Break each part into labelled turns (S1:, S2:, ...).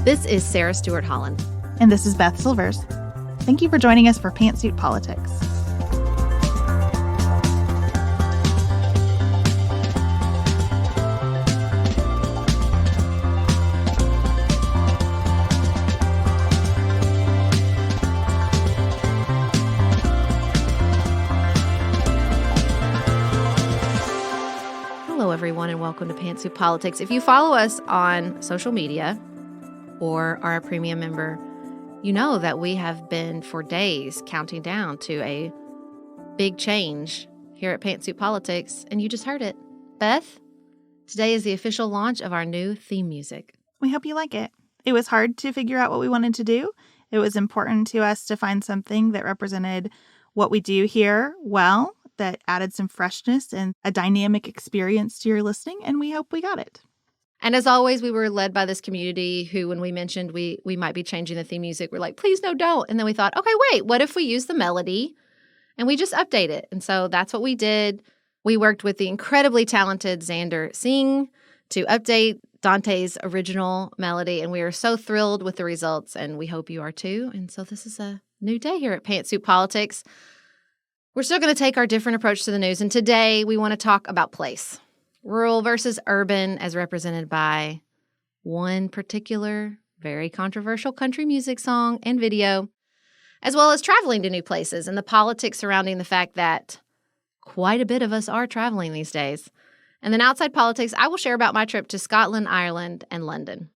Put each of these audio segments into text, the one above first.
S1: This is Sarah Stewart Holland.
S2: And this is Beth Silvers. Thank you for joining us for Pantsuit Politics.
S1: Hello, everyone, and welcome to Pantsuit Politics. If you follow us on social media or are a premium member, you know that we have been for days counting down to a big change here at Pantsuit Politics, and you just heard it. Beth, today is the official launch of our new theme music.
S2: We hope you like it. It was hard to figure out what we wanted to do. It was important to us to find something that represented what we do here well, that added some freshness and a dynamic experience to your listening, and we hope we got it.
S1: And as always, we were led by this community who, when we mentioned we might be changing the theme music, we're like, please, no, don't. And then we thought, okay, wait, what if we use the melody and we just update it? And so that's what we did. We worked with the incredibly talented Xander Singh to update Dante's original melody, and we are so thrilled with the results, and we hope you are too. And so this is a new day here at Pantsuit Politics. We're still going to take our different approach to the news, and today we want to talk about place. Rural versus urban as represented by one particular very controversial country music song and video, as well as traveling to new places and the politics surrounding the fact that quite a bit of us are traveling these days. And then outside politics, I will share about my trip to Scotland, Ireland, and London.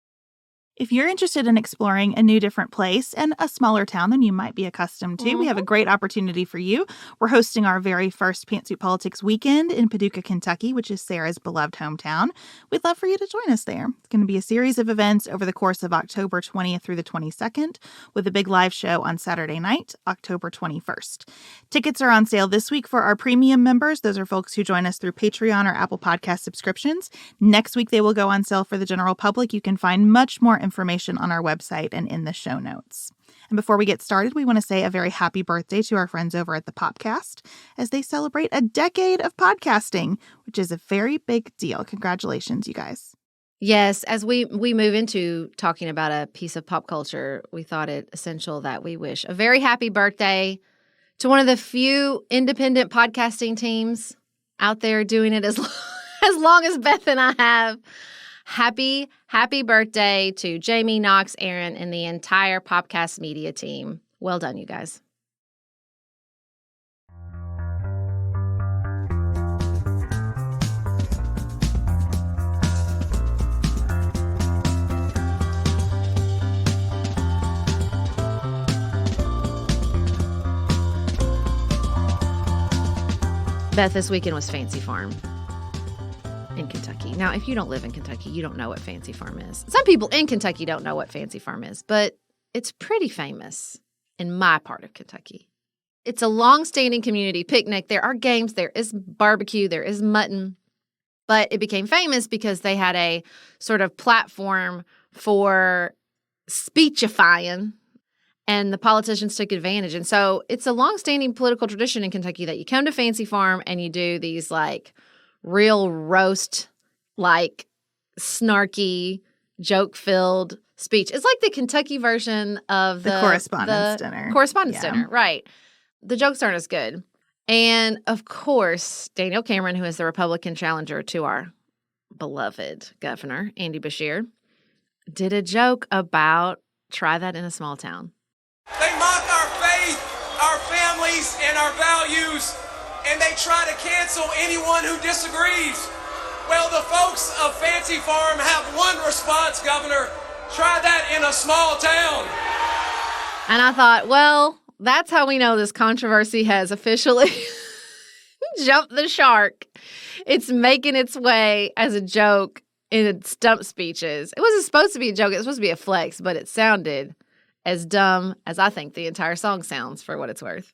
S2: If you're interested in exploring a new different place and a smaller town than you might be accustomed to, we have a great opportunity for you. We're hosting our very first Pantsuit Politics weekend in Paducah, Kentucky, which is Sarah's beloved hometown. We'd love for you to join us there. It's going to be a series of events over the course of October 20th through the 22nd, with a big live show on Saturday night, October 21st. Tickets are on sale this week for our premium members. Those are folks who join us through Patreon or Apple Podcast subscriptions. Next week, they will go on sale for the general public. You can find much more information on our website and in the show notes. And before we get started, we want to say a very happy birthday to our friends over at the Popcast as they celebrate a decade of podcasting, which is a very big deal. Congratulations, you guys.
S1: Yes, as we move into talking about a piece of pop culture, we thought it essential that we wish a very happy birthday to one of the few independent podcasting teams out there doing it as long as Beth and I have. Happy birthday to Jamie, Knox, Aaron, and the entire Popcast media team. Well done, you guys. Beth, this weekend was Fancy Farm in Kentucky. Now, if you don't live in Kentucky, you don't know what Fancy Farm is. Some people in Kentucky don't know what Fancy Farm is, but it's pretty famous in my part of Kentucky. It's a long-standing community picnic. There are games, there is barbecue, there is mutton, but it became famous because they had a sort of platform for speechifying, and the politicians took advantage. And so it's a long-standing political tradition in Kentucky that you come to Fancy Farm and you do these like real roast, like snarky, joke-filled speech. It's like the Kentucky version of the
S2: Correspondence Dinner.
S1: Correspondence Dinner, right. The jokes aren't as good. And, of course, Daniel Cameron, who is the Republican challenger to our beloved governor, Andy Beshear, did a joke about try that in a small town.
S3: They mock our faith, our families, and our values, and they try to cancel anyone who disagrees. Well, the folks of Fancy Farm have one response, Governor. Try that in a small town.
S1: And I thought, well, that's how we know this controversy has officially jumped the shark. It's making its way as a joke in stump speeches. It wasn't supposed to be a joke. It was supposed to be a flex, but it sounded as dumb as I think the entire song sounds, for what it's worth.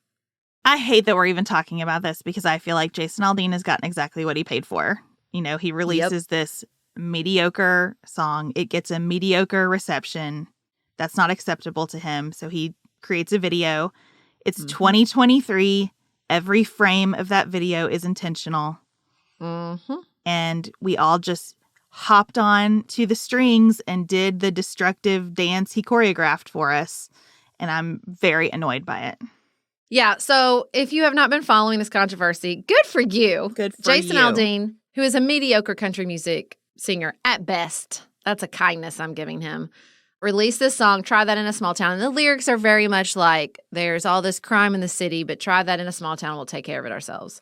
S2: I hate that we're even talking about this because I feel like Jason Aldean has gotten exactly what he paid for. You know, he releases this mediocre song. It gets a mediocre reception. That's not acceptable to him. So he creates a video. It's 2023. Every frame of that video is intentional. And we all just hopped on to the strings and did the destructive dance he choreographed for us. And I'm very annoyed by it.
S1: Yeah, so if you have not been following this controversy, good for you.
S2: Good for
S1: Jason
S2: you.
S1: Aldean, who is a mediocre country music singer at best, that's a kindness I'm giving him, released this song, Try That in a Small Town. And the lyrics are very much like, there's all this crime in the city, but try that in a small town, we'll take care of it ourselves.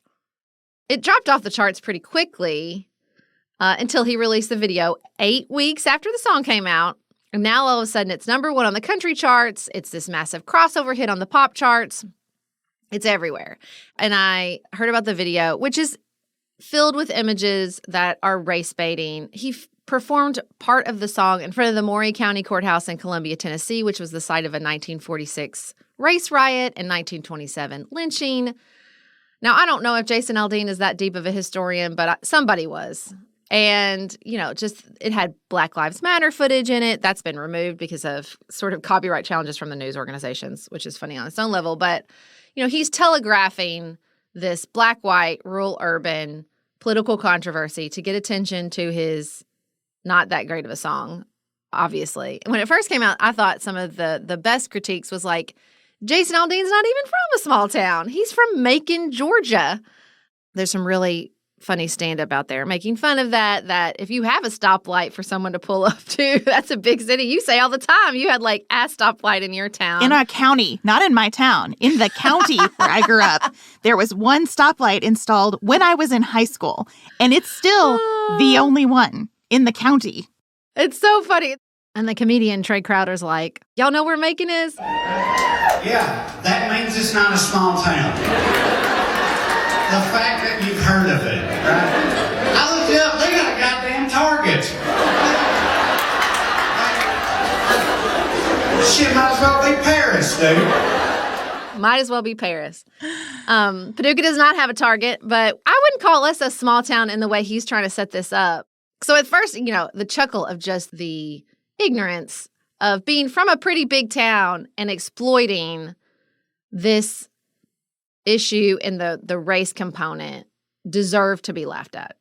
S1: It dropped off the charts pretty quickly until he released the video 8 weeks after the song came out. And now all of a sudden it's number 1 on the country charts. It's this massive crossover hit on the pop charts. It's everywhere. And I heard about the video, which is filled with images that are race baiting. He performed part of the song in front of the Maury County Courthouse in Columbia, Tennessee, which was the site of a 1946 race riot and 1927 lynching. Now, I don't know if Jason Aldean is that deep of a historian, but somebody was. And, just it had Black Lives Matter footage in it. That's been removed because of sort of copyright challenges from the news organizations, which is funny on its own level. But, he's telegraphing this black-white, rural-urban political controversy to get attention to his not that great of a song, obviously. When it first came out, I thought some of the best critiques was like, Jason Aldean's not even from a small town. He's from Macon, Georgia. There's some really funny stand-up out there making fun of that if you have a stoplight for someone to pull up to, that's a big city. You say all the time you had like a stoplight in your town.
S2: In a county, not in my town, in the county where I grew up, there was one stoplight installed when I was in high school, and it's still the only one in the county.
S1: It's so funny. And the comedian Trey Crowder's like, y'all know where Macon is?
S4: Yeah, that means it's not a small town. The fact that you've heard of it, right? I looked it up, they got a goddamn Target. Shit might as well be Paris, dude.
S1: Might as well be Paris. Paducah does not have a Target, but I wouldn't call us a small town in the way he's trying to set this up. So at first, the chuckle of just the ignorance of being from a pretty big town and exploiting this issue in the race component deserve to be laughed at.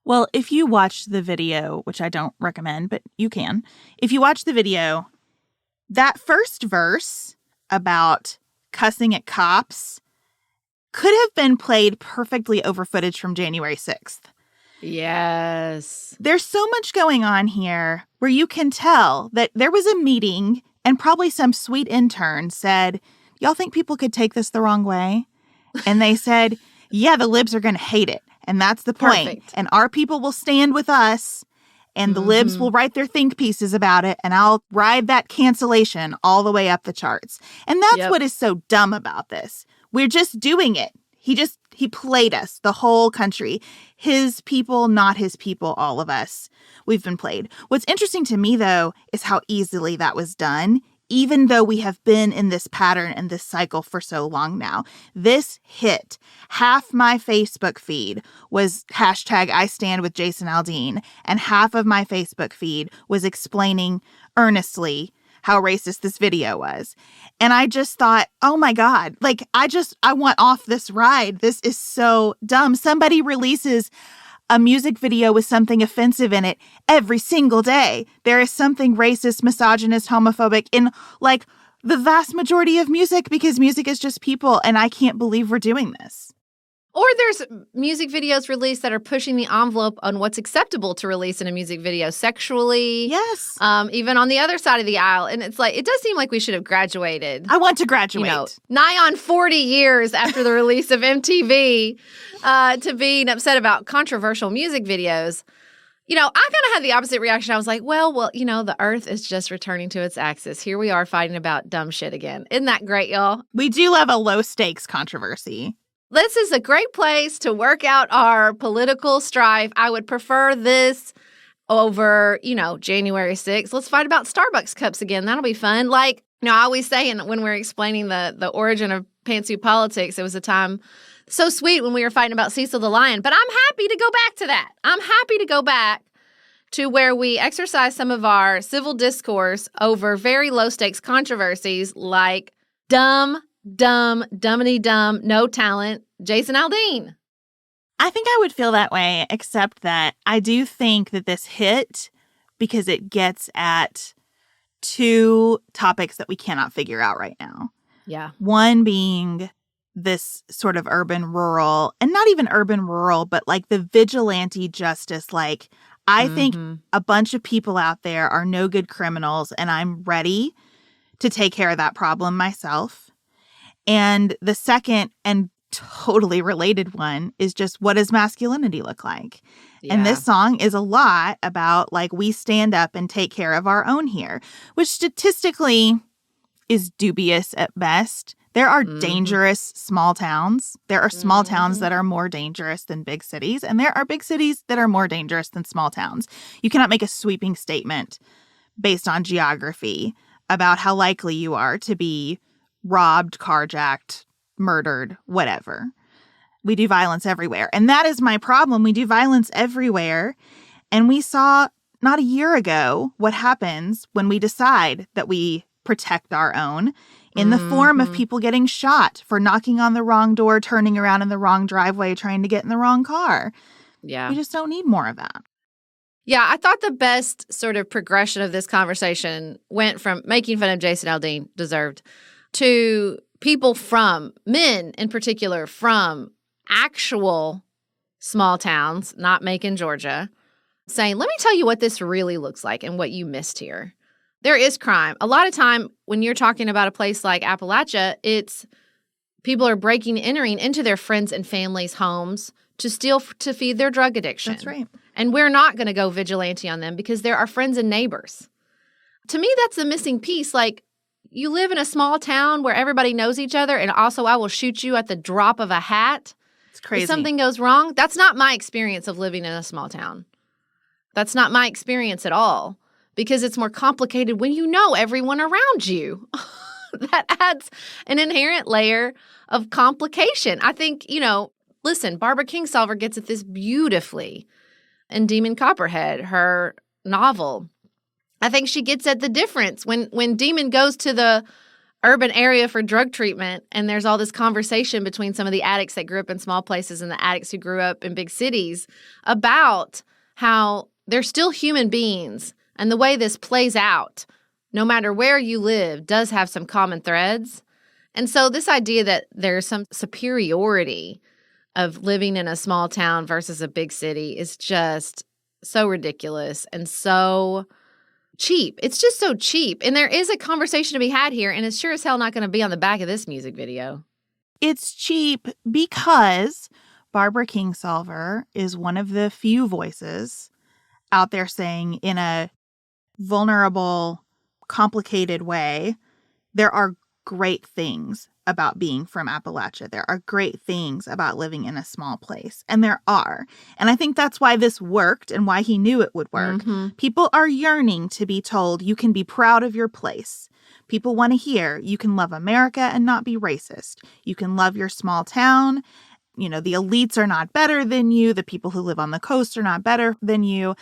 S2: Well, if you watch the video, which I don't recommend, but you can, if you watch the video, that first verse about cussing at cops could have been played perfectly over footage from January 6th.
S1: Yes.
S2: There's so much going on here where you can tell that there was a meeting and probably some sweet intern said, y'all think people could take this the wrong way? And they said, yeah, the libs are going to hate it. And that's the point.
S1: Perfect.
S2: And our people will stand with us and the libs will write their think pieces about it. And I'll ride that cancellation all the way up the charts. And that's what is so dumb about this. We're just doing it. He played us, the whole country. His people, not his people, all of us. We've been played. What's interesting to me, though, is how easily that was done, even though we have been in this pattern and this cycle for so long now. This hit. Half my Facebook feed was hashtag I stand with Jason Aldean, and half of my Facebook feed was explaining earnestly how racist this video was. And I just thought, oh my God, I want off this ride. This is so dumb. Somebody releases a music video with something offensive in it every single day. There is something racist, misogynist, homophobic in the vast majority of music because music is just people. And I can't believe we're doing this.
S1: Or there's music videos released that are pushing the envelope on what's acceptable to release in a music video sexually.
S2: Yes.
S1: Even on the other side of the aisle. And it's it does seem like we should have graduated.
S2: I want to graduate.
S1: Nigh on 40 years after the release of MTV to being upset about controversial music videos. I kind of had the opposite reaction. I was like, well, the earth is just returning to its axis. Here we are fighting about dumb shit again. Isn't that great, y'all?
S2: We do love a low stakes controversy.
S1: This is a great place to work out our political strife. I would prefer this over, January 6th. Let's fight about Starbucks cups again. That'll be fun. I always say when we're explaining the origin of pantsuit politics, it was a time so sweet when we were fighting about Cecil the Lion. But I'm happy to go back to that. I'm happy to go back to where we exercise some of our civil discourse over very low-stakes controversies like dumbity dumb, no talent, Jason Aldean.
S2: I think I would feel that way, except that I do think that this hit because it gets at two topics that we cannot figure out right now.
S1: Yeah.
S2: One being this sort of urban-rural, and not even urban-rural, but like the vigilante justice. Like, I think a bunch of people out there are no good criminals, and I'm ready to take care of that problem myself. And the second and totally related one is just, what does masculinity look like?
S1: Yeah.
S2: And this song is a lot about, like, we stand up and take care of our own here, which statistically is dubious at best. There are dangerous small towns. There are small towns that are more dangerous than big cities, and there are big cities that are more dangerous than small towns. You cannot make a sweeping statement based on geography about how likely you are to be robbed, carjacked, murdered, whatever. We do violence everywhere. And that is my problem. We do violence everywhere. And we saw not a year ago what happens when we decide that we protect our own in the form of people getting shot for knocking on the wrong door, turning around in the wrong driveway, trying to get in the wrong car.
S1: Yeah.
S2: We just don't need more of that.
S1: Yeah, I thought the best sort of progression of this conversation went from making fun of Jason Aldean, deserved, to people from, men in particular, from actual small towns, not Macon, Georgia, saying, let me tell you what this really looks like and what you missed here. There is crime. A lot of time when you're talking about a place like Appalachia, it's people are entering into their friends' and families' homes to steal to feed their drug addiction.
S2: That's right.
S1: And we're not going to go vigilante on them because they're our friends and neighbors. To me, that's the missing piece. Like, you live in a small town where everybody knows each other, and also I will shoot you at the drop of a hat.
S2: It's crazy.
S1: If something goes wrong, that's not my experience of living in a small town. That's not my experience at all, because it's more complicated when you know everyone around you. That adds an inherent layer of complication. I think, listen, Barbara Kingsolver gets at this beautifully in Demon Copperhead, her novel. I think she gets at the difference. When Demon goes to the urban area for drug treatment and there's all this conversation between some of the addicts that grew up in small places and the addicts who grew up in big cities about how they're still human beings, and the way this plays out, no matter where you live, does have some common threads. And so this idea that there's some superiority of living in a small town versus a big city is just so ridiculous and so cheap. It's just so cheap. And there is a conversation to be had here, and it's sure as hell not going to be on the back of this music video.
S2: It's cheap because Barbara Kingsolver is one of the few voices out there saying, in a vulnerable, complicated way, there are great things about being from Appalachia. There are great things about living in a small place. And there are. And I think that's why this worked and why he knew it would work. People are yearning to be told you can be proud of your place. People want to hear you can love America and not be racist. You can love your small town. The elites are not better than you. The people who live on the coast are not better than you.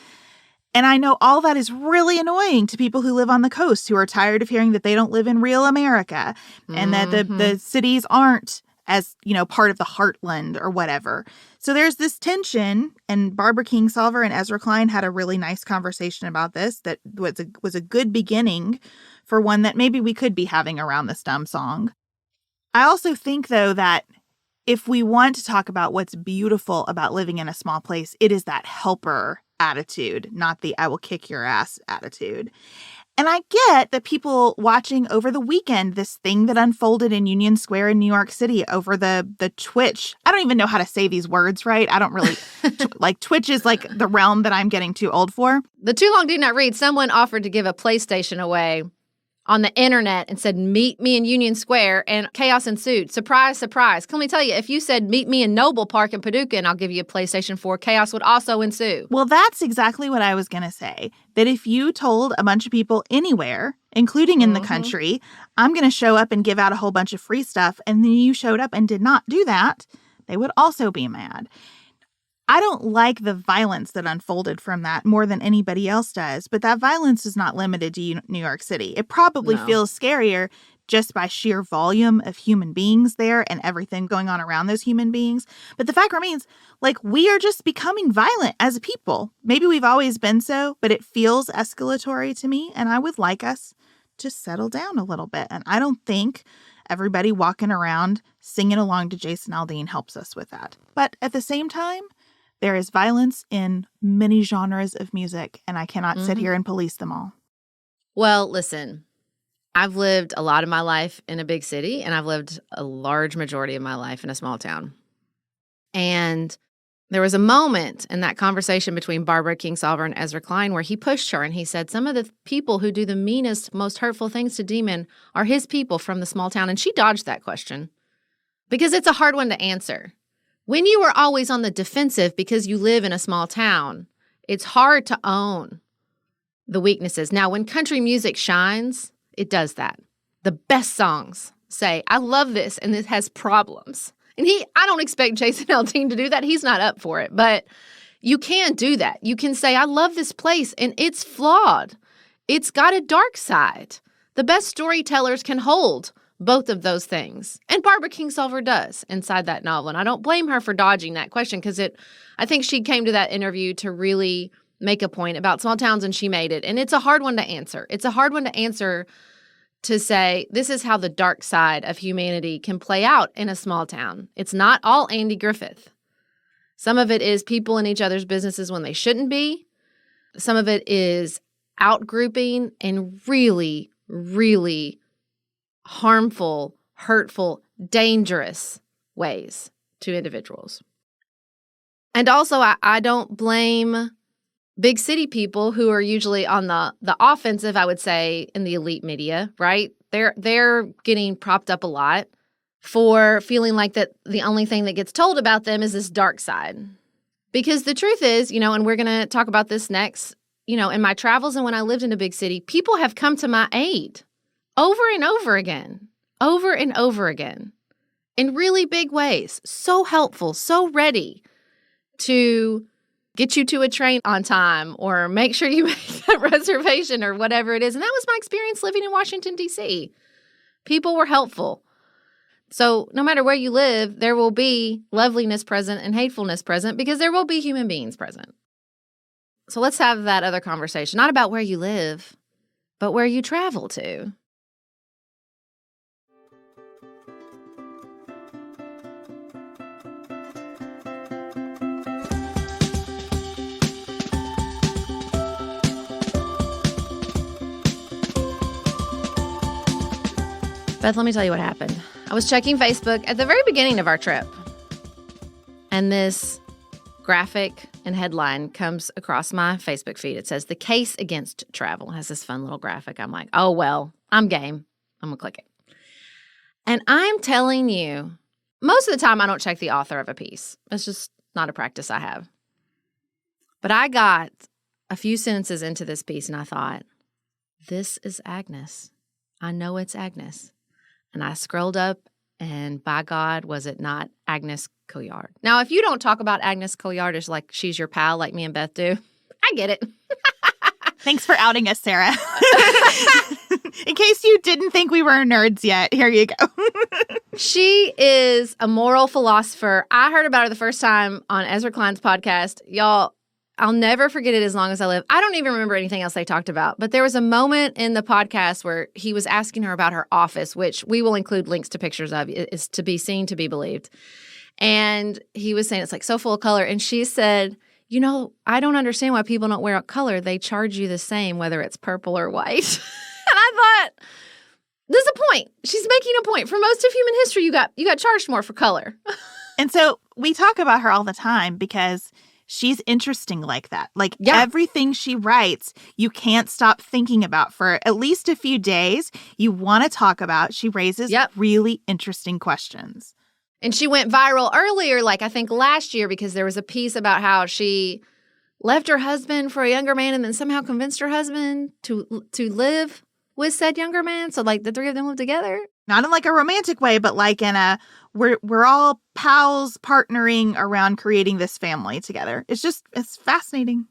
S2: And I know all that is really annoying to people who live on the coast, who are tired of hearing that they don't live in real America and that the cities aren't as, part of the heartland or whatever. So there's this tension, and Barbara Kingsolver and Ezra Klein had a really nice conversation about this that was a good beginning for one that maybe we could be having around this dumb song. I also think, though, that if we want to talk about what's beautiful about living in a small place, it is that helper attitude, not the I will kick your ass attitude. And I get that people watching over the weekend this thing that unfolded in Union Square in New York City over the Twitch. I don't even know how to say these words right. I don't really like Twitch is like the realm that I'm getting too old for.
S1: The Too Long Did Not Read, someone offered to give a PlayStation away on the internet and said, meet me in Union Square, and chaos ensued. Surprise, surprise. Let me tell you, if you said, meet me in Noble Park in Paducah and I'll give you a PlayStation 4, chaos would also ensue.
S2: Well, that's exactly what I was going to say. That if you told a bunch of people anywhere, including in the country, I'm going to show up and give out a whole bunch of free stuff, and then you showed up and did not do that, they would also be mad. I don't like the violence that unfolded from that more than anybody else does, but that violence is not limited to New York City. It probably feels scarier just by sheer volume of human beings there and everything going on around those human beings. But the fact remains, like, we are just becoming violent as a people. Maybe we've always been so, but it feels escalatory to me, and I would like us to settle down a little bit. And I don't think everybody walking around singing along to Jason Aldean helps us with that. But at the same time, there is violence in many genres of music, and I cannot sit here and police them all.
S1: Well, listen, I've lived a lot of my life in a big city, and I've lived a large majority of my life in a small town. And there was a moment in that conversation between Barbara Kingsolver and Ezra Klein where he pushed her and he said, some of the people who do the meanest, most hurtful things to D-men are his people from the small town. And she dodged that question because it's a hard one to answer. When you are always on the defensive because you live in a small town, it's hard to own the weaknesses. Now, when country music shines, it does that. The best songs say, I love this, and this has problems. And I don't expect Jason Aldean to do that. He's not up for it. But you can do that. You can say, I love this place, and it's flawed. It's got a dark side. The best storytellers can hold both of those things. And Barbara Kingsolver does inside that novel. And I don't blame her for dodging that question because I think she came to that interview to really make a point about small towns, and she made it. And it's a hard one to answer. It's a hard one to answer to say, this is how the dark side of humanity can play out in a small town. It's not all Andy Griffith. Some of it is people in each other's businesses when they shouldn't be. Some of it is outgrouping in really, really harmful, hurtful, dangerous ways to individuals. And also, I don't blame big city people who are usually on the offensive, I would say, in the elite media, right? They're getting propped up a lot for feeling like that the only thing that gets told about them is this dark side. Because the truth is, and we're going to talk about this next, in my travels and when I lived in a big city, people have come to my aid over and over again, in really big ways. So helpful, so ready to get you to a train on time or make sure you make that reservation or whatever it is. And that was my experience living in Washington, D.C. People were helpful. So no matter where you live, there will be loveliness present and hatefulness present because there will be human beings present. So let's have that other conversation, not about where you live, but where you travel to. Beth, let me tell you what happened. I was checking Facebook at the very beginning of our trip, and this graphic and headline comes across my Facebook feed. It says, "The Case Against Travel." It has this fun little graphic. I'm like, oh, well, I'm game. I'm going to click it. And I'm telling you, most of the time I don't check the author of a piece. It's just not a practice I have. But I got a few sentences into this piece, and I thought, this is Agnes. I know it's Agnes. And I scrolled up, and by God, was it not Agnes Cillard? Now, if you don't talk about Agnes Cillard as like she's your pal like me and Beth do, I get it.
S2: Thanks for outing us, Sarah. In case you didn't think we were nerds yet, here you go.
S1: She is a moral philosopher. I heard about her the first time on Ezra Klein's podcast. Y'all, I'll never forget it as long as I live. I don't even remember anything else they talked about. But there was a moment in the podcast where he was asking her about her office, which we will include links to pictures of. It's to be seen, to be believed. And he was saying it's like so full of color. And she said, I don't understand why people don't wear color. They charge you the same, whether it's purple or white. And I thought, there's a point. She's making a point. For most of human history, you got charged more for color.
S2: And so we talk about her all the time because she's interesting like that. Like everything she writes, you can't stop thinking about for at least a few days. You want to talk about. She raises really interesting questions.
S1: And she went viral earlier, like I think last year, because there was a piece about how she left her husband for a younger man and then somehow convinced her husband to live with said younger man. So like the three of them live together.
S2: Not in like a romantic way, but like in a we're all pals partnering around creating this family together. It's fascinating.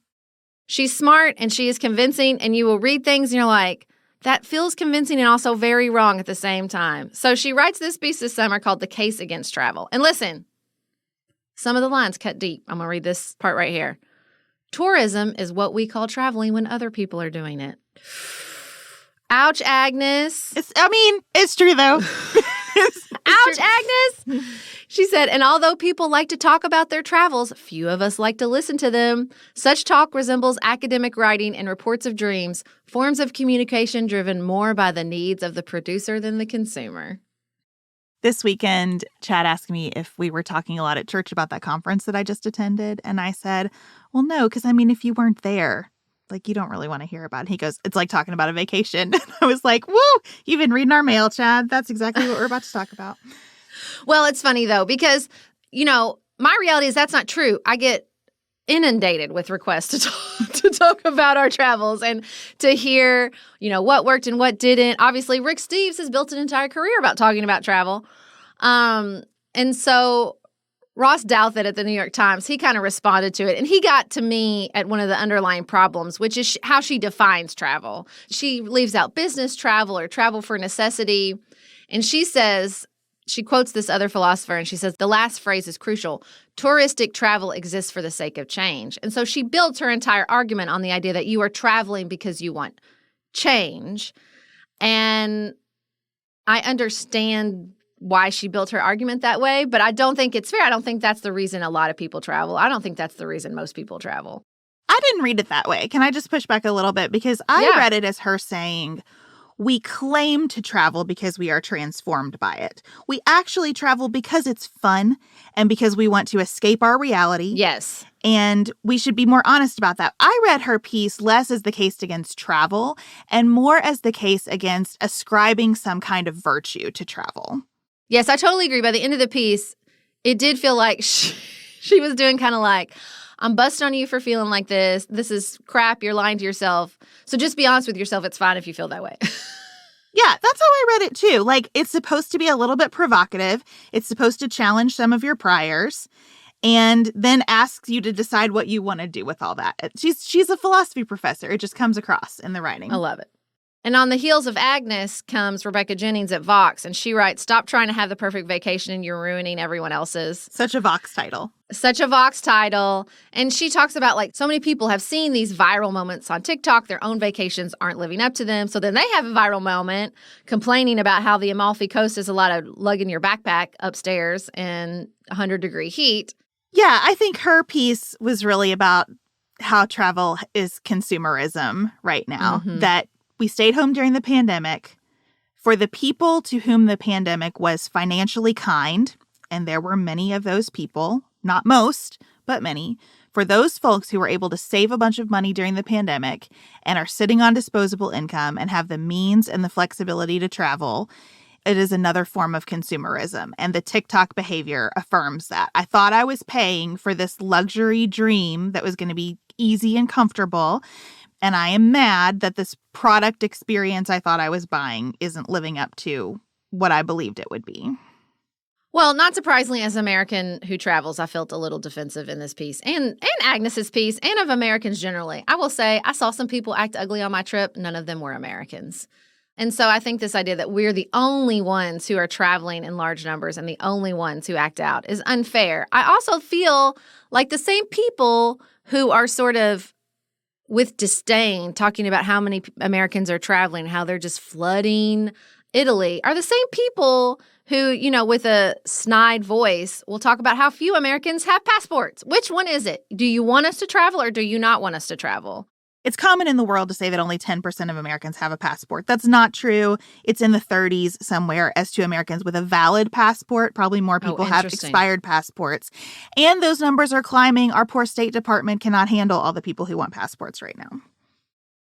S1: She's smart and she is convincing, and you will read things and you're like, that feels convincing and also very wrong at the same time. So she writes this piece this summer called The Case Against Travel. And listen, some of the lines cut deep. I'm going to read this part right here. Tourism is what we call traveling when other people are doing it. Ouch, Agnes.
S2: It's true, though.
S1: Ouch, Agnes. She said, and although people like to talk about their travels, few of us like to listen to them. Such talk resembles academic writing and reports of dreams, forms of communication driven more by the needs of the producer than the consumer.
S2: This weekend, Chad asked me if we were talking a lot at church about that conference that I just attended. And I said, well, no, because if you weren't there, you don't really want to hear about it. And he goes, it's like talking about a vacation. And I was like, woo, you've been reading our mail, Chad. That's exactly what we're about to talk about.
S1: Well, it's funny, though, because, my reality is that's not true. I get inundated with requests to talk about our travels and to hear, what worked and what didn't. Obviously, Rick Steves has built an entire career about talking about travel. And so Ross Douthat at the New York Times, he kind of responded to it. And he got to me at one of the underlying problems, which is how she defines travel. She leaves out business travel or travel for necessity. And she says, she quotes this other philosopher, and she says, the last phrase is crucial. Touristic travel exists for the sake of change. And so she builds her entire argument on the idea that you are traveling because you want change. And I understand why she built her argument that way, but I don't think it's fair. I don't think that's the reason a lot of people travel. I don't think that's the reason most people travel.
S2: I didn't read it that way. Can I just push back a little bit? Because I read it as her saying, we claim to travel because we are transformed by it. We actually travel because it's fun and because we want to escape our reality.
S1: Yes.
S2: And we should be more honest about that. I read her piece less as the case against travel and more as the case against ascribing some kind of virtue to travel.
S1: Yes, I totally agree. By the end of the piece, it did feel like she was doing kind of like, I'm busting on you for feeling like this. This is crap. You're lying to yourself. So just be honest with yourself. It's fine if you feel that way.
S2: Yeah, that's how I read it too. It's supposed to be a little bit provocative. It's supposed to challenge some of your priors and then asks you to decide what you want to do with all that. She's a philosophy professor. It just comes across in the writing.
S1: I love it. And on the heels of Agnes comes Rebecca Jennings at Vox, and she writes, stop trying to have the perfect vacation and you're ruining everyone else's.
S2: Such a Vox title.
S1: Such a Vox title. And she talks about so many people have seen these viral moments on TikTok. Their own vacations aren't living up to them. So then they have a viral moment complaining about how the Amalfi Coast is a lot of lugging your backpack upstairs in 100-degree heat.
S2: Yeah, I think her piece was really about how travel is consumerism right now. Mm-hmm. That we stayed home during the pandemic. For the people to whom the pandemic was financially kind, and there were many of those people, not most, but many, for those folks who were able to save a bunch of money during the pandemic and are sitting on disposable income and have the means and the flexibility to travel, it is another form of consumerism. And the TikTok behavior affirms that. I thought I was paying for this luxury dream that was going to be easy and comfortable. And I am mad that this product experience I thought I was buying isn't living up to what I believed it would be.
S1: Well, not surprisingly, as an American who travels, I felt a little defensive in this piece and Agnes's piece and of Americans generally. I will say I saw some people act ugly on my trip. None of them were Americans. And so I think this idea that we're the only ones who are traveling in large numbers and the only ones who act out is unfair. I also feel like the same people who are sort of with disdain talking about how many Americans are traveling, how they're just flooding Italy, are the same people who, with a snide voice will talk about how few Americans have passports. Which one is it? Do you want us to travel or do you not want us to travel?
S2: It's common in the world to say that only 10% of Americans have a passport. That's not true. It's in the 30s somewhere as to Americans with a valid passport. Probably more people have expired passports. And those numbers are climbing. Our poor State Department cannot handle all the people who want passports right now.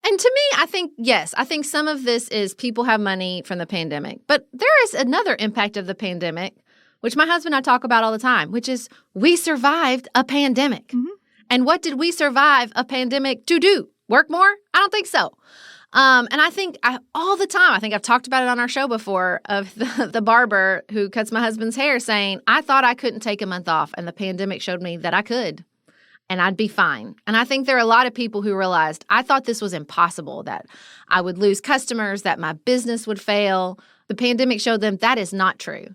S1: And to me, I think some of this is people have money from the pandemic. But there is another impact of the pandemic, which my husband and I talk about all the time, which is we survived a pandemic. Mm-hmm. And what did we survive a pandemic to do? Work more? I don't think so. And I think all the time, I think I've talked about it on our show before, of the barber who cuts my husband's hair saying, I thought I couldn't take a month off, and the pandemic showed me that I could. and I'd be fine. And I think there are a lot of people who realized, I thought this was impossible, that I would lose customers, that my business would fail. The pandemic showed them that is not true.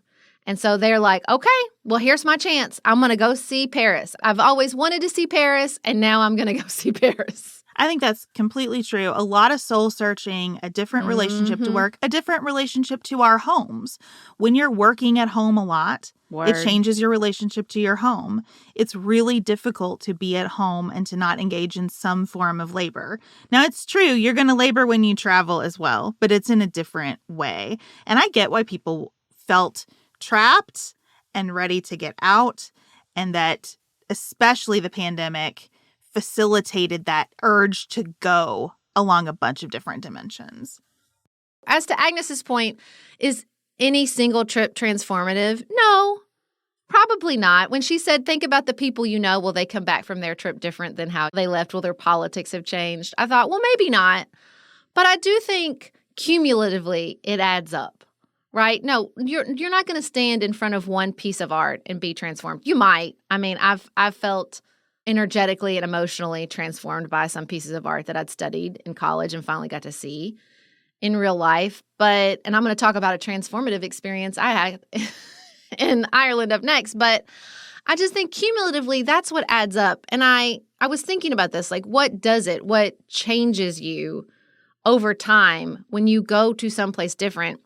S1: And so they're like, okay, well, here's my chance. I'm going to go see Paris. I've always wanted to see Paris, and now I'm going to go see Paris.
S2: I think that's completely true. A lot of soul searching, a different relationship to work, a different relationship to our homes. When you're working at home a lot, it changes your relationship to your home. It's really difficult to be at home and to not engage in some form of labor. Now, it's true, you're going to labor when you travel as well, but it's in a different way. And I get why people felt trapped and ready to get out, and that especially the pandemic facilitated that urge to go along a bunch of different dimensions.
S1: As to Agnes's point, is any single trip transformative? No, probably not. When she said, think about the people you know, will they come back from their trip different than how they left? Will their politics have changed? I thought, well, maybe not. But I do think cumulatively it adds up, right? No, you're not going to stand in front of one piece of art and be transformed. You might. I mean, I've felt energetically and emotionally transformed by some pieces of art that I'd studied in college and finally got to see in real life. And I'm going to talk about a transformative experience I had in Ireland up next. But I just think cumulatively, that's what adds up. And I was thinking about this, like, what does it? What changes you over time when you go to someplace different?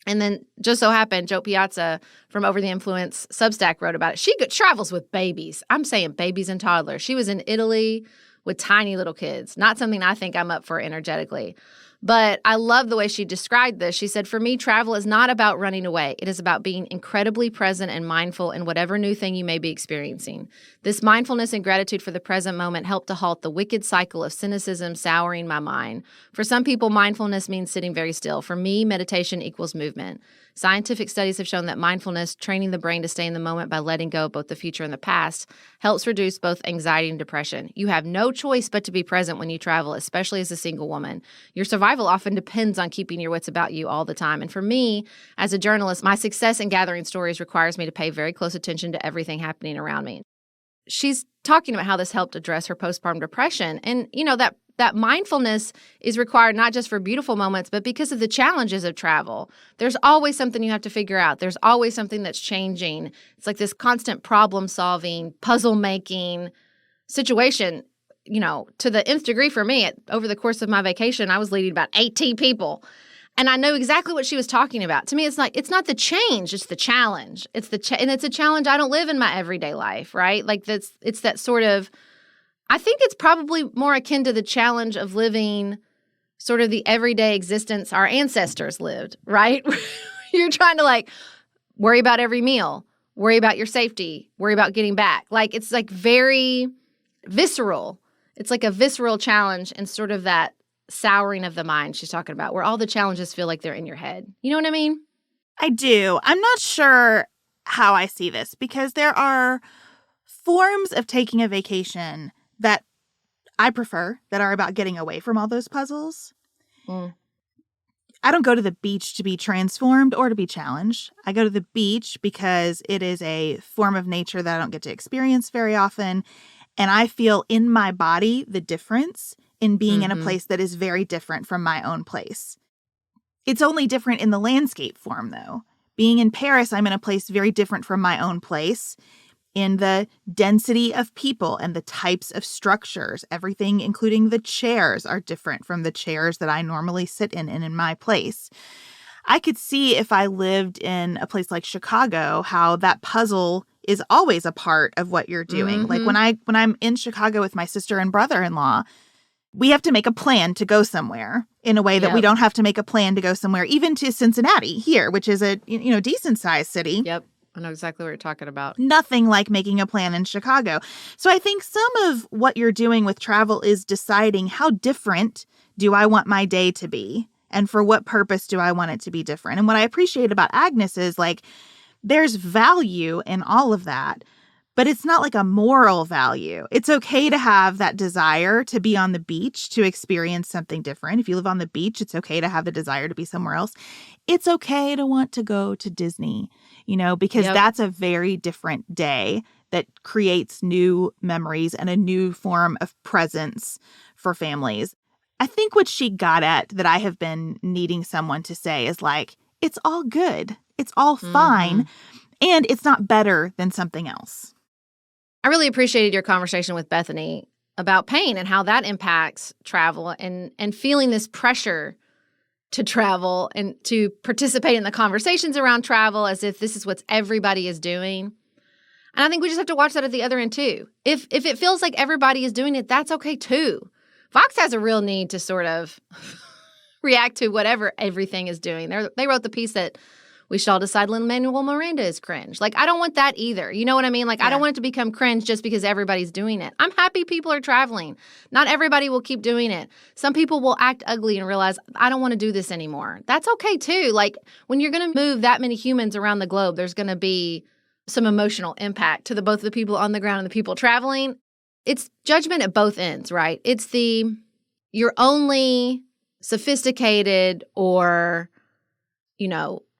S1: And then just so happened, Joe Piazza from Over the Influence Substack wrote about it. She travels with babies. I'm saying babies and toddlers. She was in Italy with tiny little kids. Not something I think I'm up for energetically. But I love the way she described this. She said, for me, travel is not about running away. It is about being incredibly present and mindful in whatever new thing you may be experiencing. This mindfulness and gratitude for the present moment help to halt the wicked cycle of cynicism souring my mind. For some people, mindfulness means sitting very still. For me, meditation equals movement. Scientific studies have shown that mindfulness, training the brain to stay in the moment by letting go of both the future and the past, helps reduce both anxiety and depression. You have no choice but to be present when you travel, especially as a single woman. Your survival often depends on keeping your wits about you all the time. And for me, as a journalist, my success in gathering stories requires me to pay very close attention to everything happening around me. She's talking about how this helped address her postpartum depression. And, you know, that mindfulness is required not just for beautiful moments, but because of the challenges of travel. There's always something you have to figure out. There's always something that's changing. It's like this constant problem-solving, puzzle-making situation, you know, to the nth degree for me. Over the course of my vacation, I was leading about 18 people. And I know exactly what she was talking about. To me, it's like, it's not the change, it's the challenge. And it's a challenge I don't live in my everyday life, right? Like it's that sort of, I think it's probably more akin to the challenge of living sort of the everyday existence our ancestors lived, right? You're trying to like worry about every meal, worry about your safety, worry about getting back. Like it's like very visceral. It's like a visceral challenge and sort of that souring of the mind she's talking about, where all the challenges feel like they're in your head. You know what I mean?
S2: I do. I'm not sure how I see this because there are forms of taking a vacation that I prefer that are about getting away from all those puzzles. I don't go to the beach to be transformed or to be challenged. I go to the beach because it is a form of nature that I don't get to experience very often. And I feel in my body the difference in being in a place that is very different from my own place. It's only different in the landscape form, though. Being in Paris, I'm in a place very different from my own place in the density of people and the types of structures. Everything, including the chairs, are different from the chairs that I normally sit in my place. I could see if I lived in a place like Chicago, how that puzzle is always a part of what you're doing. Like when I'm in Chicago with my sister and brother-in-law, we have to make a plan to go somewhere in a way that we don't have to make a plan to go somewhere, even to Cincinnati here, which is a decent sized city.
S1: Yep. I know exactly what you're talking about.
S2: Nothing like making a plan in Chicago. So I think some of what you're doing with travel is deciding how different do I want my day to be? And for what purpose do I want it to be different? And what I appreciate about Agnes is like, there's value in all of that, but it's not like a moral value. It's okay to have that desire to be on the beach, to experience something different. If you live on the beach, it's okay to have the desire to be somewhere else. It's okay to want to go to Disney, because that's a very different day that creates new memories and a new form of presence for families. I think what she got at that I have been needing someone to say is like, it's all good. It's all fine. And it's not better than something else.
S1: I really appreciated your conversation with Bethany about pain and how that impacts travel and feeling this pressure to travel and to participate in the conversations around travel as if this is what everybody is doing. And I think we just have to watch that at the other end too. If it feels like everybody is doing it, that's okay too. Vox has a real need to sort of react to whatever everything is doing. They wrote the piece that we should all decide Lin-Manuel Miranda is cringe. Like, I don't want that either. You know what I mean? Like, I don't want it to become cringe just because everybody's doing it. I'm happy people are traveling. Not everybody will keep doing it. Some people will act ugly and realize, I don't want to do this anymore. That's okay, too. Like, when you're going to move that many humans around the globe, there's going to be some emotional impact to both the people on the ground and the people traveling. It's judgment at both ends, right? It's you're only sophisticated or,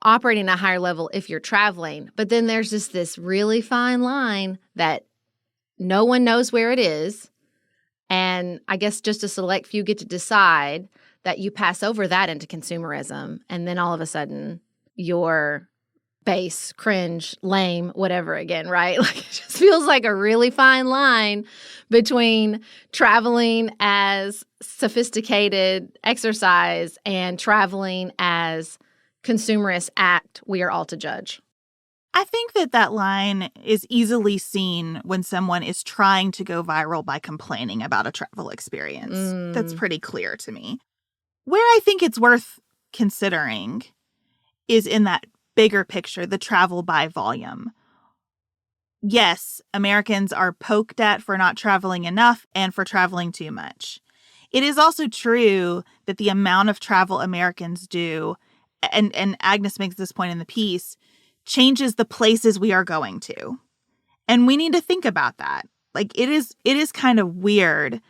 S1: operating at a higher level if you're traveling. But then there's just this really fine line that no one knows where it is. And I guess just a select few get to decide that you pass over that into consumerism. And then all of a sudden you're base, cringe, lame, whatever again, right? Like, it just feels like a really fine line between traveling as sophisticated exercise and traveling as consumerist act we are all to judge.
S2: I think that line is easily seen when someone is trying to go viral by complaining about a travel experience. That's pretty clear to me. Where I think it's worth considering is in that bigger picture, the travel by volume. Yes, Americans are poked at for not traveling enough and for traveling too much. It is also true that the amount of travel Americans do, and Agnes makes this point in the piece, changes the places we are going to. And we need to think about that. Like, it is kind of weird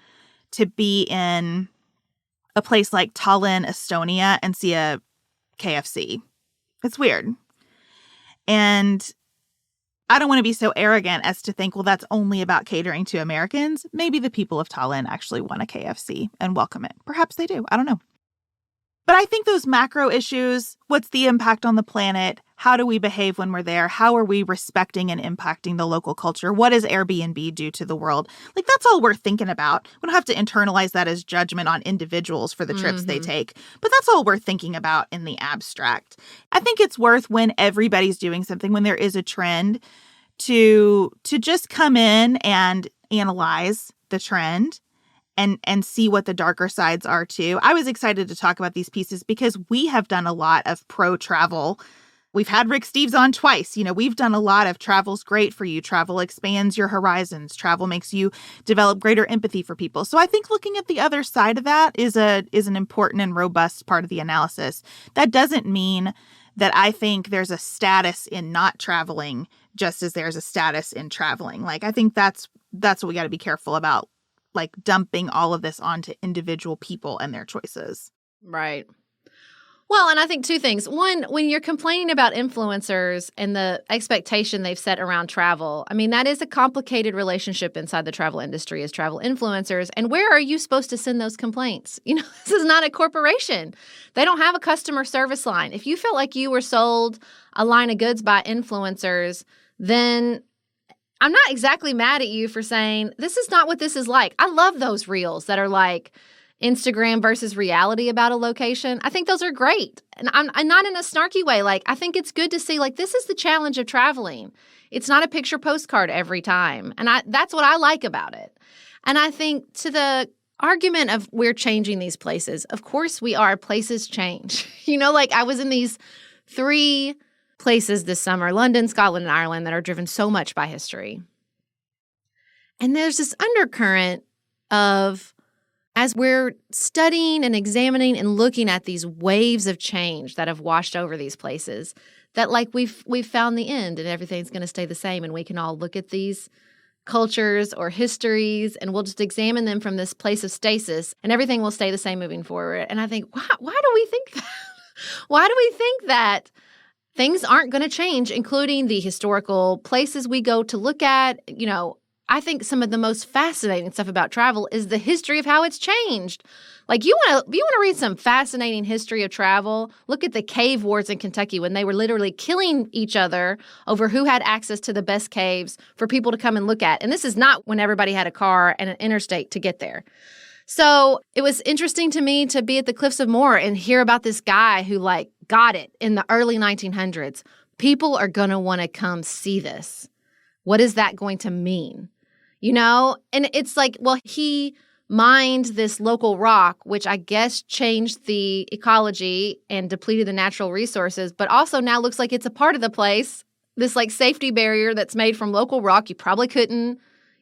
S2: to be in a place like Tallinn, Estonia, and see a KFC. It's weird. And I don't want to be so arrogant as to think, well, that's only about catering to Americans. Maybe the people of Tallinn actually want a KFC and welcome it. Perhaps they do. I don't know. But I think those macro issues, what's the impact on the planet? How do we behave when we're there? How are we respecting and impacting the local culture? What does Airbnb do to the world? Like, that's all worth thinking about. We don't have to internalize that as judgment on individuals for the trips they take. But that's all worth thinking about in the abstract. I think it's worth, when everybody's doing something, when there is a trend, to just come in and analyze the trend and see what the darker sides are too. I was excited to talk about these pieces because we have done a lot of pro-travel. We've had Rick Steves on twice. We've done a lot of travel's great for you. Travel expands your horizons. Travel makes you develop greater empathy for people. So I think looking at the other side of that is an important and robust part of the analysis. That doesn't mean that I think there's a status in not traveling just as there's a status in traveling. Like, I think that's what we got to be careful about, like dumping all of this onto individual people and their choices.
S1: Right. Well, and I think two things. One, when you're complaining about influencers and the expectation they've set around travel, I mean, that is a complicated relationship inside the travel industry as travel influencers. And where are you supposed to send those complaints? This is not a corporation. They don't have a customer service line. If you felt like you were sold a line of goods by influencers, then I'm not exactly mad at you for saying, this is not what this is like. I love those reels that are like Instagram versus reality about a location. I think those are great. And I'm not in a snarky way. Like, I think it's good to see, like, this is the challenge of traveling. It's not a picture postcard every time. And that's what I like about it. And I think to the argument of we're changing these places, of course we are. Places change. Like, I was in these 3 places this summer, London, Scotland, and Ireland, that are driven so much by history. And there's this undercurrent of, as we're studying and examining and looking at these waves of change that have washed over these places, that like we've found the end and everything's going to stay the same, and we can all look at these cultures or histories and we'll just examine them from this place of stasis and everything will stay the same moving forward. And I think, why do we think that? Why do we think that things aren't going to change, including the historical places we go to look at. I think some of the most fascinating stuff about travel is the history of how it's changed. Like, you want to read some fascinating history of travel, look at the cave wars in Kentucky when they were literally killing each other over who had access to the best caves for people to come and look at. And this is not when everybody had a car and an interstate to get there. So it was interesting to me to be at the Cliffs of Moher and hear about this guy who got it in the early 1900s. People are going to want to come see this. What is that going to mean? And it's like, well, he mined this local rock, which I guess changed the ecology and depleted the natural resources, but also now looks like it's a part of the place. This safety barrier that's made from local rock you probably couldn't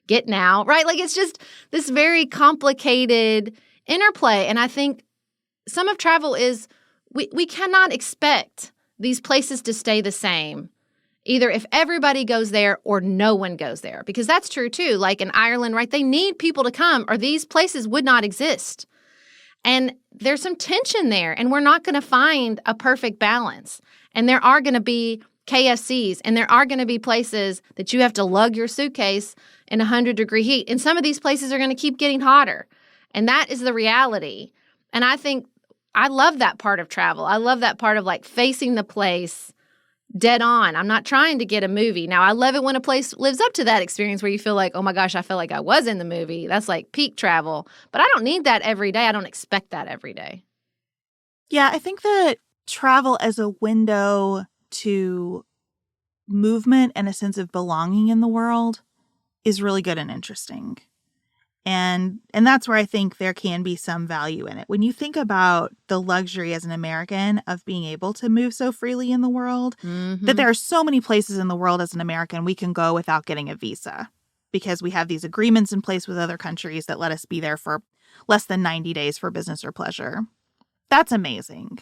S1: get now, right? It's just this very complicated interplay. And I think some of travel is we cannot expect these places to stay the same, either if everybody goes there or no one goes there, because that's true too. Like in Ireland, right? They need people to come or these places would not exist. And there's some tension there, and we're not going to find a perfect balance. And there are going to be KFCs, and there are going to be places that you have to lug your suitcase in 100-degree heat. And some of these places are going to keep getting hotter. And that is the reality. And I think I love that part of travel. I love that part of facing the place dead on. I'm not trying to get a movie. Now, I love it when a place lives up to that experience where you feel like, oh my gosh, I feel like I was in the movie. That's peak travel. But I don't need that every day. I don't expect that every day.
S2: Yeah, I think that travel as a window to movement and a sense of belonging in the world is really good and interesting. And that's where I think there can be some value in it. When you think about the luxury as an American of being able to move so freely in the world, that there are so many places in the world as an American we can go without getting a visa because we have these agreements in place with other countries that let us be there for less than 90 days for business or pleasure. That's amazing.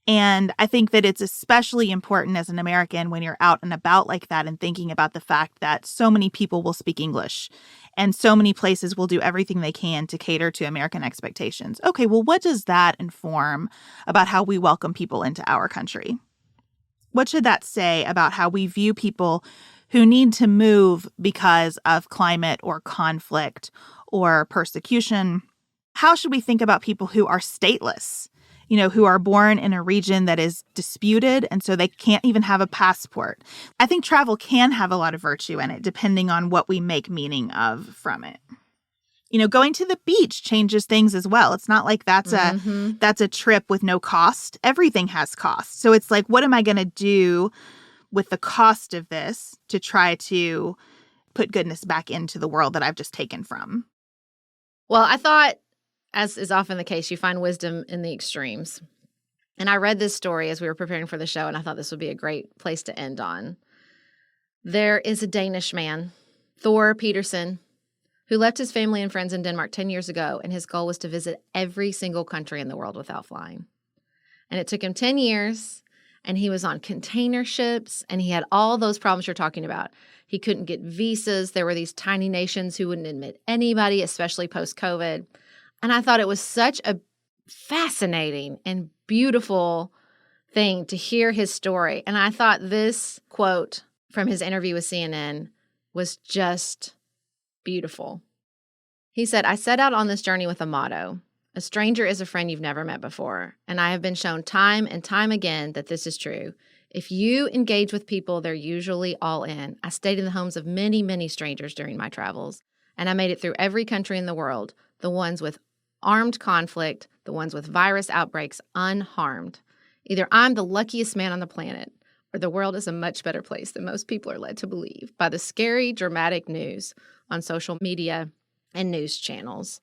S2: And I think that it's especially important as an American when you're out and about like that and thinking about the fact that so many people will speak English and so many places will do everything they can to cater to American expectations. Okay, well, what does that inform about how we welcome people into our country? What should that say about how we view people who need to move because of climate or conflict or persecution? How should we think about people who are stateless? Who are born in a region that is disputed, and so they can't even have a passport. I think travel can have a lot of virtue in it, depending on what we make meaning of from it. Going to the beach changes things as well. It's not like that's a trip with no cost. Everything has cost. So it's like, what am I going to do with the cost of this to try to put goodness back into the world that I've just taken from?
S1: Well, I thought, as is often the case, you find wisdom in the extremes. And I read this story as we were preparing for the show, and I thought this would be a great place to end on. There is a Danish man, Thor Petersen, who left his family and friends in Denmark 10 years ago, and his goal was to visit every single country in the world without flying. And it took him 10 years, and he was on container ships, and he had all those problems you're talking about. He couldn't get visas. There were these tiny nations who wouldn't admit anybody, especially post-COVID. And I thought it was such a fascinating and beautiful thing to hear his story. And I thought this quote from his interview with CNN was just beautiful. He said, "I set out on this journey with a motto. A stranger is a friend you've never met before. And I have been shown time and time again that this is true. If you engage with people, they're usually all in. I stayed in the homes of many, many strangers during my travels. And I made it through every country in the world, the ones with armed conflict, the ones with virus outbreaks, unharmed. Either I'm the luckiest man on the planet, or the world is a much better place than most people are led to believe by the scary, dramatic news on social media and news channels."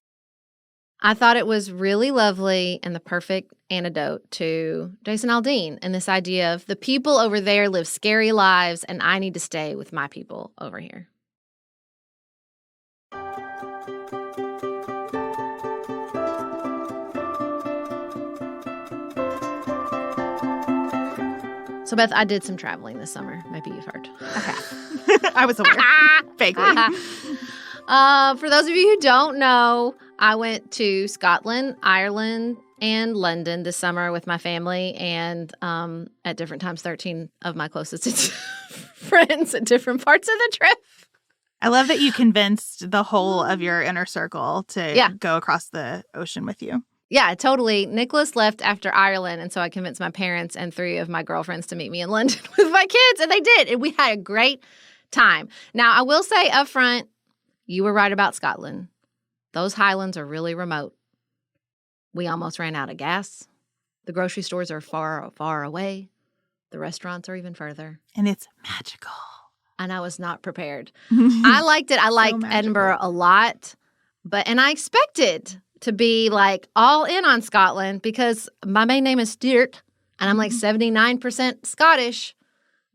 S1: I thought it was really lovely and the perfect antidote to Jason Aldean and this idea of the people over there live scary lives and I need to stay with my people over here. So, Beth, I did some traveling this summer. Maybe you've heard.
S2: Okay. I was aware. Vaguely.
S1: For those of you who don't know, I went to Scotland, Ireland, and London this summer with my family, and at different times, 13 of my closest friends at different parts of the trip.
S2: I love that you convinced the whole of your inner circle to go across the ocean with you.
S1: Yeah, totally. Nicholas left after Ireland, and so I convinced my parents and 3 of my girlfriends to meet me in London with my kids, and they did, and we had a great time. Now, I will say up front, you were right about Scotland. Those highlands are really remote. We almost ran out of gas. The grocery stores are far, far away. The restaurants are even further.
S2: And it's magical.
S1: And I was not prepared. I liked it. I liked
S2: magical.
S1: Edinburgh a lot. And I expected to be like all in on Scotland because my main name is Stuart and I'm like 79% Scottish.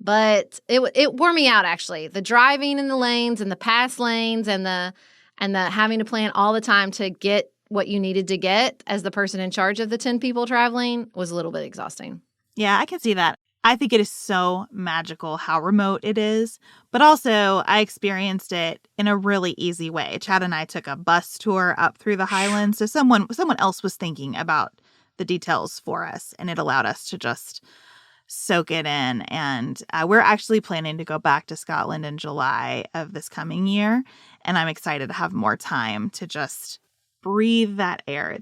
S1: But it wore me out, actually. The driving in the lanes and the pass lanes and the having to plan all the time to get what you needed to get as the person in charge of the 10 people traveling was a little bit exhausting.
S2: Yeah, I can see that. I think it is so magical how remote it is, but also I experienced it in a really easy way. Chad and I took a bus tour up through the Highlands, so someone else was thinking about the details for us, and it allowed us to just soak it in. And we're actually planning to go back to Scotland in July of this coming year, and I'm excited to have more time to just breathe that air.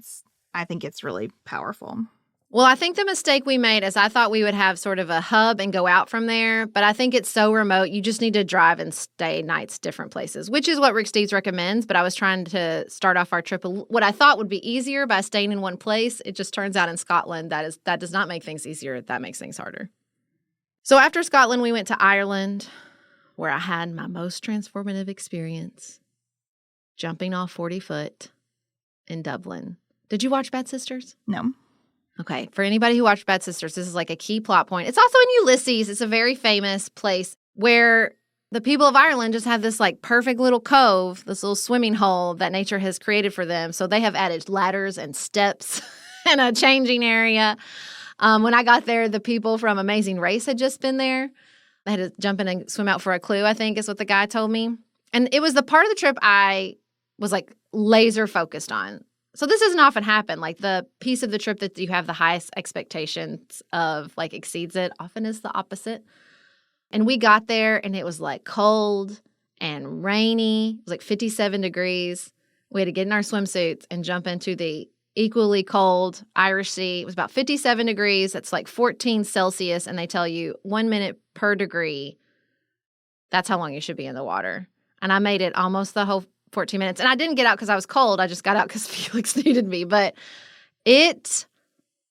S2: I think it's really powerful.
S1: Well, I think the mistake we made is I thought we would have sort of a hub and go out from there, but I think it's so remote, you just need to drive and stay nights different places, which is what Rick Steves recommends, but I was trying to start off our trip what I thought would be easier by staying in one place. It just turns out in Scotland that does not make things easier. That makes things harder. So after Scotland, we went to Ireland, where I had my most transformative experience, jumping off 40 foot in Dublin. Did you watch Bad Sisters?
S2: No.
S1: Okay, for anybody who watched Bad Sisters, this is like a key plot point. It's also in Ulysses. It's a very famous place where the people of Ireland just have this like perfect little cove, this little swimming hole that nature has created for them. So they have added ladders and steps and a changing area. When I got there, the people from Amazing Race had just been there. They had to jump in and swim out for a clue, I think is what the guy told me. And it was the part of the trip I was like laser focused on. So this doesn't often happen. Like the piece of the trip that you have the highest expectations of like exceeds it often is the opposite. And we got there and it was like cold and rainy. It was like 57 degrees. We had to get in our swimsuits and jump into the equally cold Irish Sea. It was about 57 degrees. That's like 14 Celsius. And they tell you 1 minute per degree. That's how long you should be in the water. And I made it almost the whole 14 minutes. And I didn't get out because I was cold. I just got out because Felix needed me. But it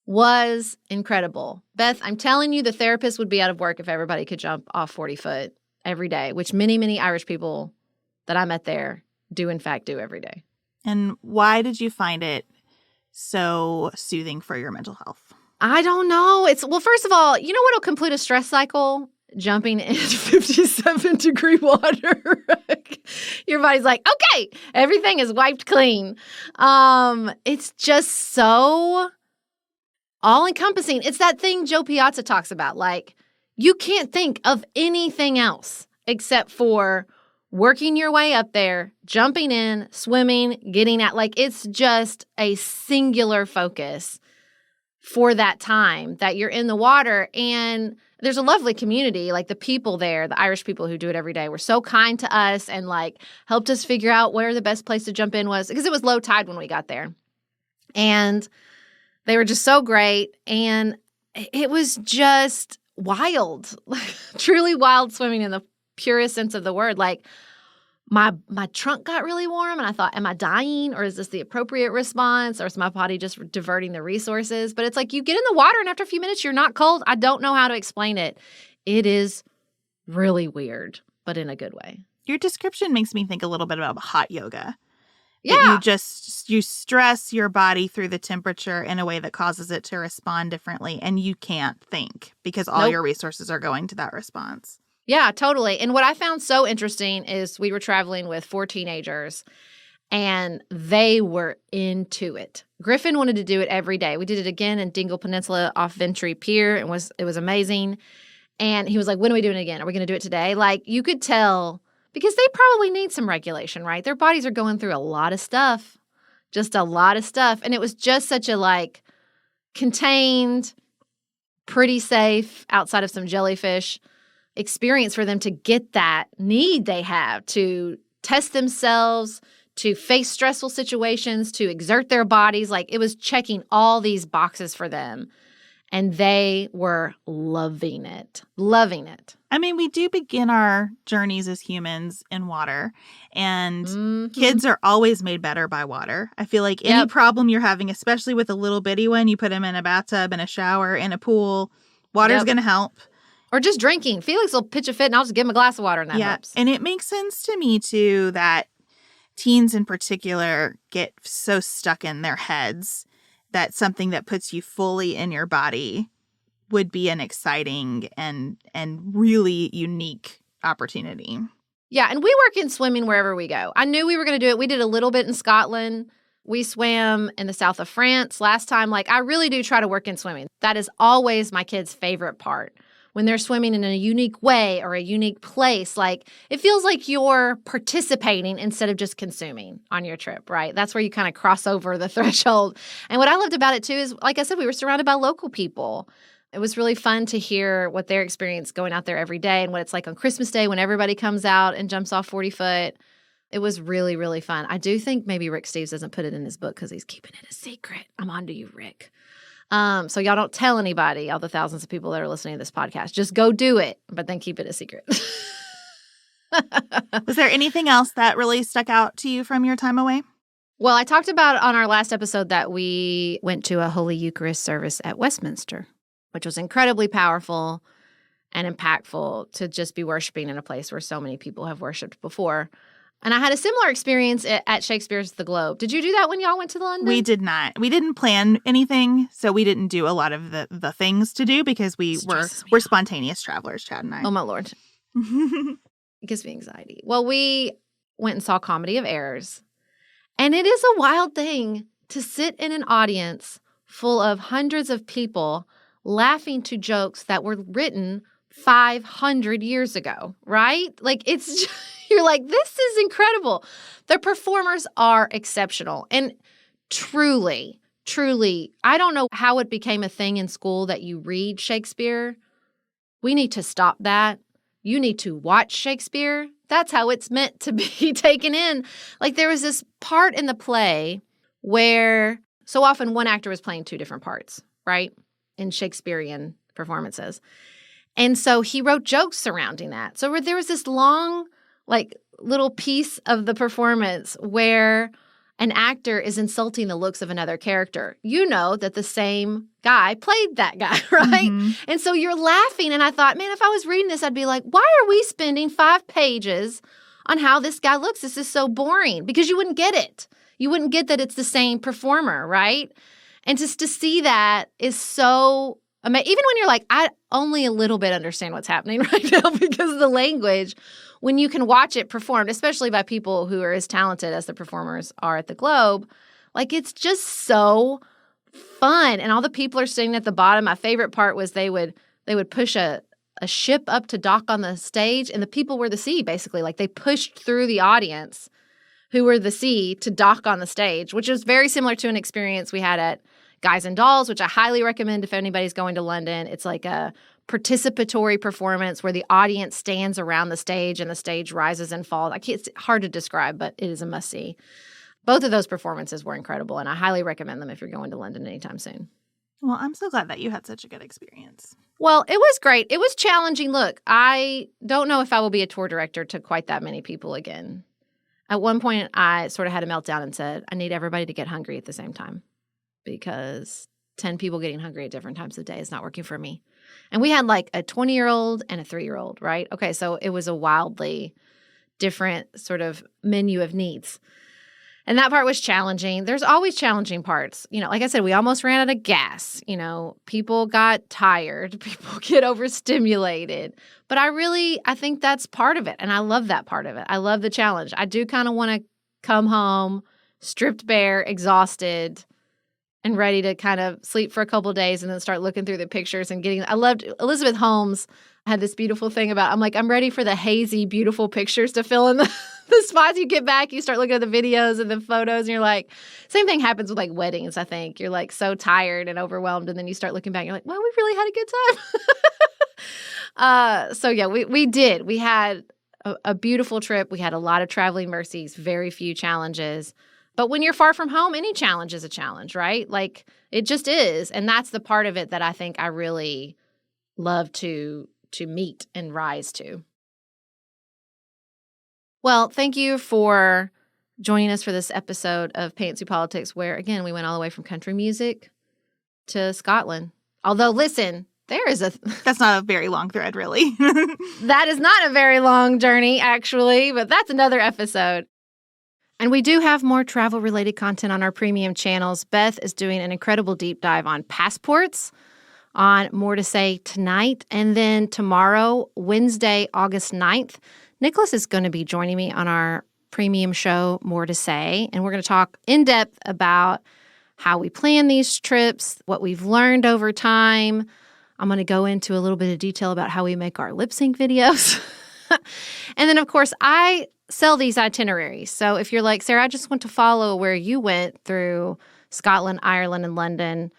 S1: was incredible. Beth, I'm telling you, the therapist would be out of work if everybody could jump off 40 foot every day, which many, many Irish people that I met there do, in fact, do every day.
S2: And why did you find it so soothing for your mental health?
S1: I don't know. Well, first of all, you know what will complete a stress cycle? Jumping into 57 degree water. Your body's like, okay, everything is wiped clean. It's just so all encompassing. It's that thing Joe Piazza talks about. Like, you can't think of anything else except for working your way up there, jumping in, swimming, getting out. Like, it's just a singular focus for that time that you're in the water. And there's a lovely community. Like the people there, the Irish people who do it every day, were so kind to us and like helped us figure out where the best place to jump in was, because it was low tide when we got there. And they were just so great. And it was just wild, truly wild swimming in the purest sense of the word. Like my trunk got really warm and I thought, am I dying, or is this the appropriate response, or is my body just diverting the resources? But it's like you get in the water and after a few minutes you're not cold. I don't know how to explain it. It is really weird, but in a good way.
S2: Your description makes me think a little bit about hot yoga.
S1: Yeah.
S2: You stress your body through the temperature in a way that causes it to respond differently, and you can't think because all your resources are going to that response.
S1: Yeah, totally. And what I found so interesting is we were traveling with 4 teenagers, and they were into it. Griffin wanted to do it every day. We did it again in Dingle Peninsula off Ventry Pier. It was amazing. And he was like, when are we doing it again? Are we going to do it today? Like, you could tell, because they probably need some regulation, right? Their bodies are going through a lot of stuff, just a lot of stuff. And it was just such a like contained, pretty safe outside of some jellyfish experience for them to get that need they have to test themselves, to face stressful situations, to exert their bodies. Like, it was checking all these boxes for them. And they were loving it. Loving it.
S2: I mean, we do begin our journeys as humans in water, and kids are always made better by water. I feel like any problem you're having, especially with a little bitty one, you put them in a bathtub, in a shower, in a pool, water's going to help.
S1: Or just drinking. Felix will pitch a fit and I'll just give him a glass of water and that helps.
S2: And it makes sense to me, too, that teens in particular get so stuck in their heads that something that puts you fully in your body would be an exciting and really unique opportunity.
S1: Yeah, and we work in swimming wherever we go. I knew we were going to do it. We did a little bit in Scotland. We swam in the south of France last time. Like, I really do try to work in swimming. That is always my kids' favorite part. When they're swimming in a unique way or a unique place, like, it feels like you're participating instead of just consuming on your trip, right? That's where you kind of cross over the threshold. And what I loved about it, too, is, like I said, we were surrounded by local people. It was really fun to hear what their experience going out there every day and what it's like on Christmas Day when everybody comes out and jumps off 40 foot. It was really, really fun. I do think maybe Rick Steves doesn't put it in his book because he's keeping it a secret. I'm on to you, Rick. So y'all don't tell anybody, all the thousands of people that are listening to this podcast. Just go do it, but then keep it a secret.
S2: Was there anything else that really stuck out to you from your time away?
S1: Well, I talked about on our last episode that we went to a Holy Eucharist service at Westminster, which was incredibly powerful and impactful to just be worshiping in a place where so many people have worshiped before. And I had a similar experience at Shakespeare's The Globe. Did you do that when y'all went to London?
S2: We did not. We didn't plan anything, so we didn't do a lot of the things to do because we're spontaneous travelers, Chad and I.
S1: Oh, my Lord. It gives me anxiety. Well, we went and saw Comedy of Errors. And it is a wild thing to sit in an audience full of hundreds of people laughing to jokes that were written 500 years ago, right? Like, it's just, you're like, this is incredible. The performers are exceptional. And truly, I don't know how it became a thing in school that you read Shakespeare. We need to stop that. You need to watch Shakespeare. That's how it's meant to be taken in. Like, there was this part in the play where so often one actor was playing two different parts, right? In Shakespearean performances. And so he wrote jokes surrounding that. So there was this long, like, little piece of the performance where an actor is insulting the looks of another character. You know that the same guy played that guy, right? Mm-hmm. And so you're laughing. And I thought, man, if I was reading this, I'd be like, why are we spending 5 pages on how this guy looks? This is so boring. Because you wouldn't get it. You wouldn't get that it's the same performer, right? And just to see that is so amazing. Even when you're like, I only a little bit understand what's happening right now because of the language. When you can watch it performed, especially by people who are as talented as the performers are at the Globe, like, it's just so fun. And all the people are sitting at the bottom. My favorite part was they would push a ship up to dock on the stage, and the people were the sea, basically. Like, they pushed through the audience who were the sea to dock on the stage, which is very similar to an experience we had at Guys and Dolls, which I highly recommend if anybody's going to London. It's like a participatory performance where the audience stands around the stage and the stage rises and falls. It's hard to describe, but it is a must-see. Both of those performances were incredible, and I highly recommend them if you're going to London anytime soon.
S2: Well, I'm so glad that you had such a good experience.
S1: Well, it was great. It was challenging. Look, I don't know if I will be a tour director to quite that many people again. At one point, I sort of had a meltdown and said, I need everybody to get hungry at the same time because 10 people getting hungry at different times of the day is not working for me. And we had like a 20-year-old and a 3-year-old, right? Okay, so it was a wildly different sort of menu of needs. And that part was challenging. There's always challenging parts. You know, like I said, we almost ran out of gas. You know, people got tired. People get overstimulated. But I think that's part of it. And I love that part of it. I love the challenge. I do kind of want to come home stripped bare, exhausted, and ready to kind of sleep for a couple of days and then start looking through the pictures and I loved Elizabeth Holmes had this beautiful thing about, I'm ready for the hazy, beautiful pictures to fill in the spots. You get back, you start looking at the videos and the photos, and you're like, same thing happens with like weddings, I think. You're like so tired and overwhelmed, and then you start looking back, and you're like, well, we really had a good time. So yeah, we did. We had a beautiful trip. We had a lot of traveling mercies, very few challenges. But when you're far from home, any challenge is a challenge, right? Like it just is. And that's the part of it that I think I really love to meet and rise to. Well, thank you for joining us for this episode of Pantsuit Politics, where, again, we went all the way from country music to Scotland. Although, listen,
S2: That's not a very long thread, really.
S1: That is not a very long journey, actually, but that's another episode. And we do have more travel-related content on our premium channels. Beth is doing an incredible deep dive on passports, on More to Say tonight. And then tomorrow, Wednesday, August 9th, Nicholas is going to be joining me on our premium show, More to Say. And we're going to talk in depth about how we plan these trips, what we've learned over time. I'm going to go into a little bit of detail about how we make our lip sync videos. And then, of course, I sell these itineraries. So if you're like, Sarah, I just want to follow where you went through Scotland, Ireland, and London,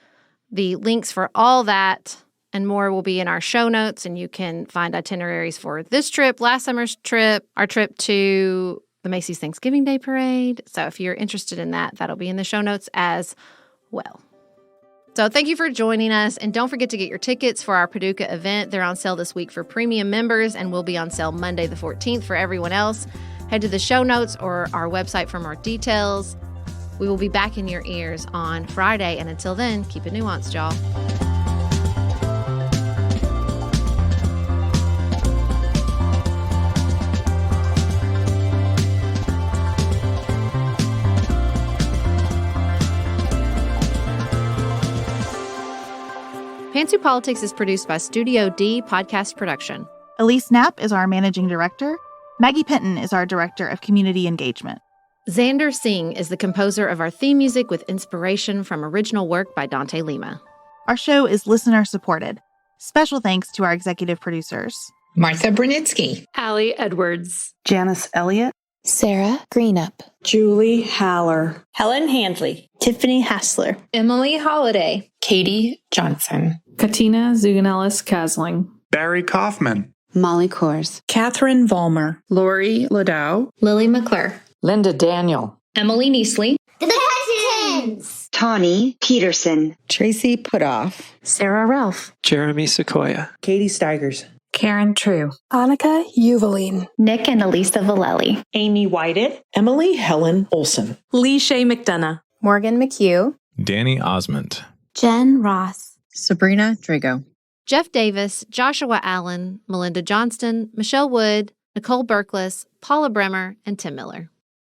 S1: the links for all that and more will be in our show notes, and you can find itineraries for this trip, last summer's trip, our trip to the Macy's Thanksgiving Day Parade. So if you're interested in that, that'll be in the show notes as well. So thank you for joining us, and don't forget to get your tickets for our Paducah event. They're on sale this week for premium members and will be on sale Monday the 14th for everyone else. Head to the show notes or our website for more details. We will be back in your ears on Friday, and until then, keep it nuanced, y'all. Pantsuit Politics is produced by Studio D Podcast Production.
S2: Elise Knapp is our managing director. Maggie Penton is our director of community engagement.
S1: Xander Singh is the composer of our theme music with inspiration from original work by Dante Lima.
S2: Our show is listener-supported. Special thanks to our executive producers,
S5: Martha Brunitsky,
S6: Allie Edwards,
S7: Janice Elliott,
S8: Sarah Greenup,
S7: Julie Haller,
S8: Helen Handley, Tiffany Hassler,
S5: Emily Holiday,
S6: Katie
S5: Johnson,
S6: Katina Zuganellis-Kasling,
S9: Barry Kaufman,
S7: Molly Kors,
S8: Catherine Vollmer,
S6: Lori Ladow,
S5: Lily McClure,
S10: Linda Daniel,
S5: Emily Neasley,
S11: The Cousins,
S12: Tawny Peterson,
S13: Tracy Putoff,
S8: Sarah Ralph,
S14: Jeremy Sequoia,
S15: Katie Steigers,
S16: Karen True,
S17: Annika Uvaline,
S18: Nick and Elisa Vallely,
S19: Amy Whited,
S20: Emily Helen Olson,
S21: Lee Shea McDonough,
S22: Morgan McHugh,
S23: Danny Osmond,
S24: Jen Ross,
S25: Sabrina Drago,
S1: Jeff Davis, Joshua Allen, Melinda Johnston, Michelle Wood, Nicole Berkless, Paula Bremer, and Tim Miller.